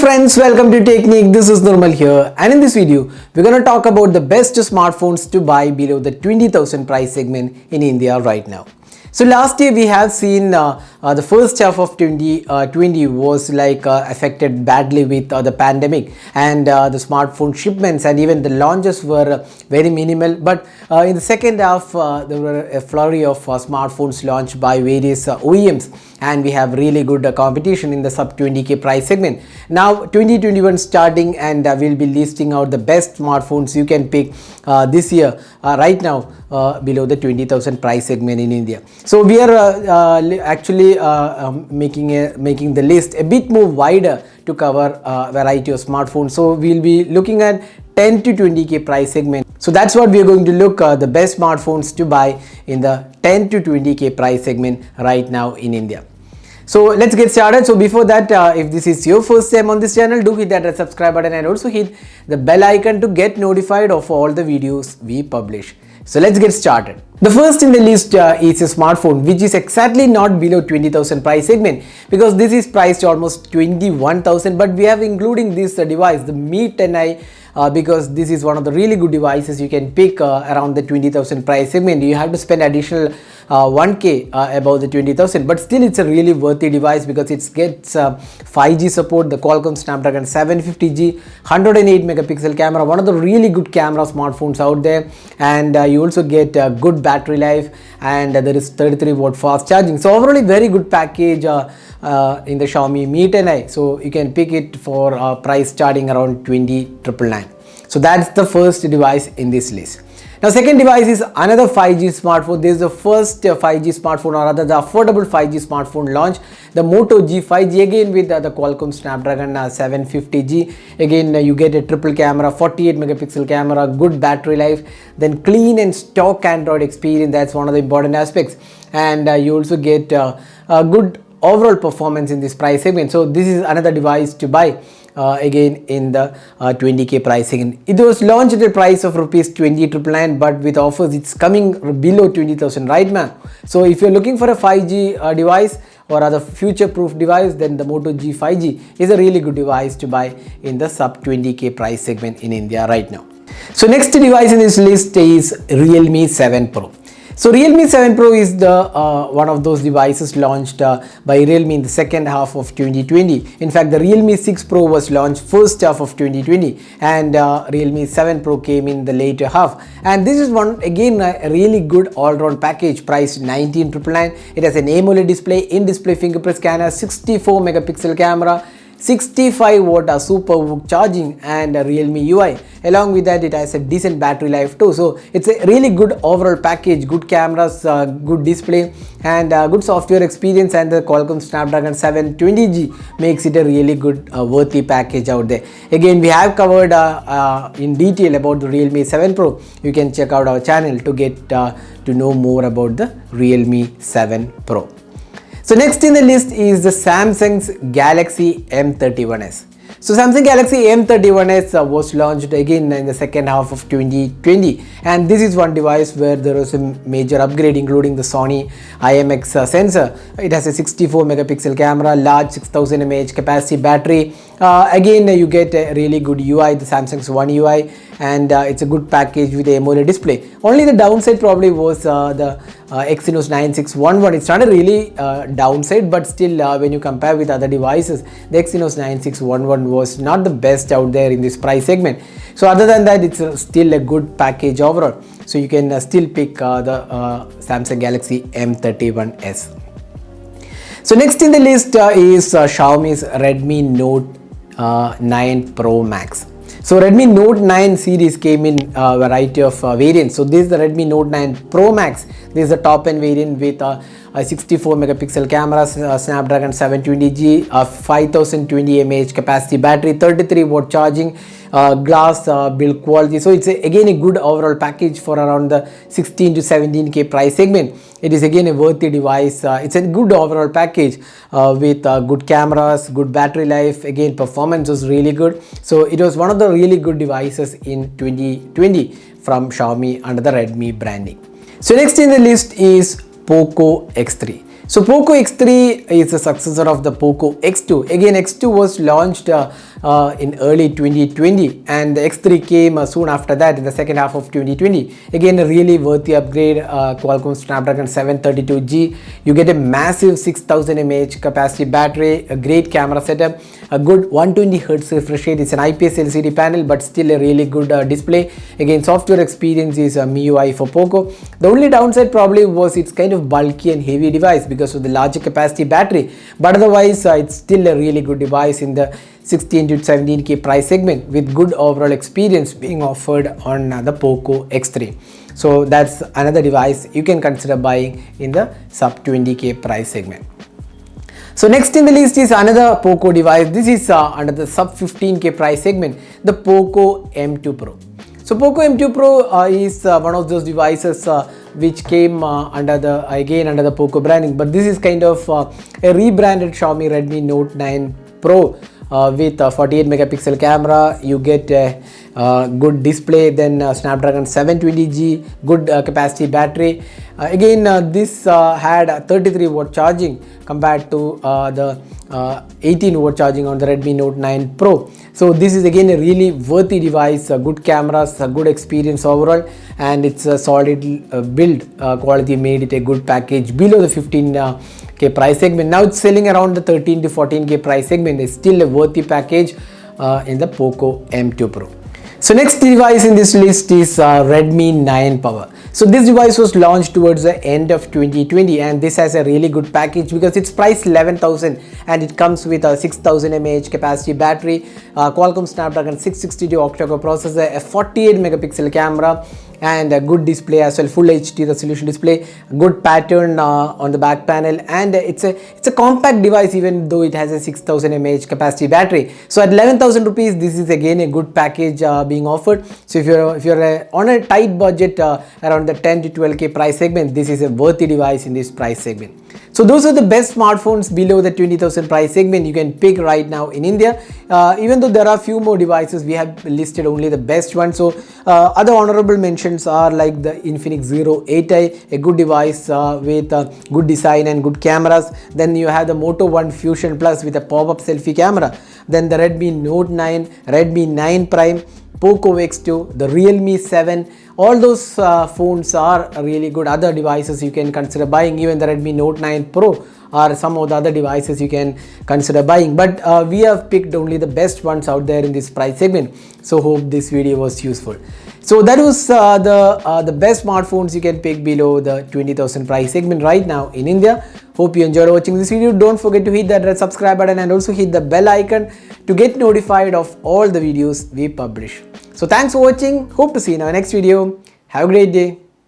friends, welcome to Technique. This is Nirmal here, and in this video we're going to talk about the best smartphones to buy below the 20,000 price segment in India right now. So last year we have seen the first half of 2020 was affected badly with the pandemic, and the smartphone shipments and even the launches were very minimal. But in the second half there were a flurry of smartphones launched by various OEMs, and we have really good competition in the sub 20k price segment. Now 2021 starting, and we'll be listing out the best smartphones you can pick this year right now below the 20,000 price segment in India. So we are actually making the list a bit more wider to cover variety of smartphones. So we'll be looking at 10 to 20k price segment. So that's what we are going to look the best smartphones to buy in the 10 to 20k price segment right now in India. So let's get started. So before that, if this is your first time on this channel, do hit that red subscribe button and also hit the bell icon to get notified of all the videos we publish. So let's get started. The first in the list is a smartphone which is exactly not below 20,000 price segment, because this is priced almost 21,000, but we have including this device, the Mi 10i, because this is one of the really good devices you can pick around the 20,000 price segment. You have to spend additional 1k above the 20,000, but still it's a really worthy device because it gets 5G support, the Qualcomm Snapdragon 750G, 108 megapixel camera, one of the really good camera smartphones out there, and you also get good battery life, and there is 33 watt fast charging. So overall a very good package in the Xiaomi Mi 10i. So you can pick it for price starting around 20,999. So that's the first device in this list. Now second device is another 5G smartphone. This is the first 5G smartphone, or rather the affordable 5G smartphone launch, the Moto G5G, again with the Qualcomm Snapdragon 750G. Again you get a triple camera, 48 megapixel camera, good battery life, then clean and stock Android experience. That's one of the important aspects, and you also get a good overall performance in this price segment. So this is another device to buy again in the 20k price segment. It was launched at a price of rupees 20,999, but with offers it's coming below 20,000 right now. So if you're looking for a 5G device or other future proof device, then the Moto G5G is a really good device to buy in the sub 20k price segment in India right now. So next device in this list is Realme 7 Pro. So Realme 7 Pro is the one of those devices launched by Realme in the second half of 2020. In fact, the Realme 6 Pro was launched first half of 2020, and Realme 7 Pro came in the later half. And this is one again a really good all-round package priced 19,999. It has an AMOLED display, in-display fingerprint scanner, 64 megapixel camera, 65 watt super charging, and a Realme UI. Along with that, it has a decent battery life too. So it's a really good overall package, good cameras, good display, and good software experience, and the Qualcomm Snapdragon 720G makes it a really good worthy package out there. Again, we have covered in detail about the Realme 7 Pro. You can check out our channel to get to know more about the Realme 7 Pro. So next in the list is the Samsung's Galaxy M31s. So Samsung Galaxy M31s was launched again in the second half of 2020, and this is one device where there was a major upgrade, including the Sony IMX sensor. It has a 64 megapixel camera, large 6000 mAh capacity battery. Again you get a really good UI, the Samsung's One UI, and it's a good package with the AMOLED display. Only the downside probably was the Exynos 9611. It's not a really downside, but still when you compare with other devices, the Exynos 9611 was not the best out there in this price segment. So other than that, it's still a good package overall. So you can still pick the Samsung Galaxy M31s. So next in the list is Xiaomi's Redmi Note 9 Pro Max. So Redmi Note 9 series came in a variety of variants. So this is the Redmi Note 9 Pro Max. This is the top end variant with a 64 megapixel camera, Snapdragon 720G, 5020 mAh capacity battery, 33 watt charging, glass build quality. So it's again a good overall package for around the 16 to 17k price segment. It is again a worthy device. It's a good overall package with good cameras, good battery life. Again, performance was really good. So it was one of the really good devices in 2020 from Xiaomi under the Redmi branding. So next in the list is Poco X3. So Poco X3 is the successor of the Poco X2. Again, X2 was launched in early 2020 and the X3 came soon after that in the second half of 2020. Again, a really worthy upgrade, Qualcomm Snapdragon 732G. You get a massive 6000 mAh capacity battery, a great camera setup, a good 120Hz refresh rate. It's an IPS LCD panel but still a really good display. Again, software experience is MIUI for Poco. The only downside probably was it's kind of bulky and heavy device because of the larger capacity battery, but otherwise it's still a really good device in the 16 to 17K price segment with good overall experience being offered on the Poco X3. So that's another device you can consider buying in the sub 20K price segment. So next in the list is another Poco device. This is under the sub 15K price segment, the Poco M2 Pro. So Poco M2 Pro is one of those devices which came under the Poco branding, but this is kind of a rebranded Xiaomi Redmi Note 9 Pro with a 48 megapixel camera. You get a good display, then Snapdragon 720G, good capacity battery. This had 33 watt charging compared to the 18 watt charging on the Redmi Note 9 Pro. So this is again a really worthy device, good cameras, a good experience overall, and it's a solid build quality made it a good package below the 15K price segment. Now it's selling around the 13 to 14K price segment. It's still a worthy package in the Poco M2 Pro. So next device in this list is Redmi 9 Power. So this device was launched towards the end of 2020 and this has a really good package because it's priced 11,000 and it comes with a 6000 mAh capacity battery, Qualcomm Snapdragon 662 octa-core processor, a 48 megapixel camera and a good display as well, full HD resolution display, good pattern on the back panel, and it's a compact device even though it has a 6000 mAh capacity battery. So at 11,000 rupees, this is again a good package being offered. So if you're on a tight budget around the 10 to 12K price segment, this is a worthy device in this price segment. So those are the best smartphones below the 20,000 price segment you can pick right now in India. Even though there are few more devices, we have listed only the best ones. So other honorable mentions are like the Infinix Zero 8i, a good device with good design and good cameras. Then you have the Moto One Fusion Plus with a pop-up selfie camera. Then the Redmi Note 9, Redmi 9 Prime, Poco X2, the Realme 7, all those phones are really good. Other devices you can consider buying, even the Redmi Note 9 Pro or some of the other devices you can consider buying, but we have picked only the best ones out there in this price segment. So hope this video was useful. So that was the best smartphones you can pick below the 20,000 price segment right now in India. Hope you enjoyed watching this video. Don't forget to hit that red subscribe button and also hit the bell icon to get notified of all the videos we publish. So thanks for watching. Hope to see you in our next video. Have a great day.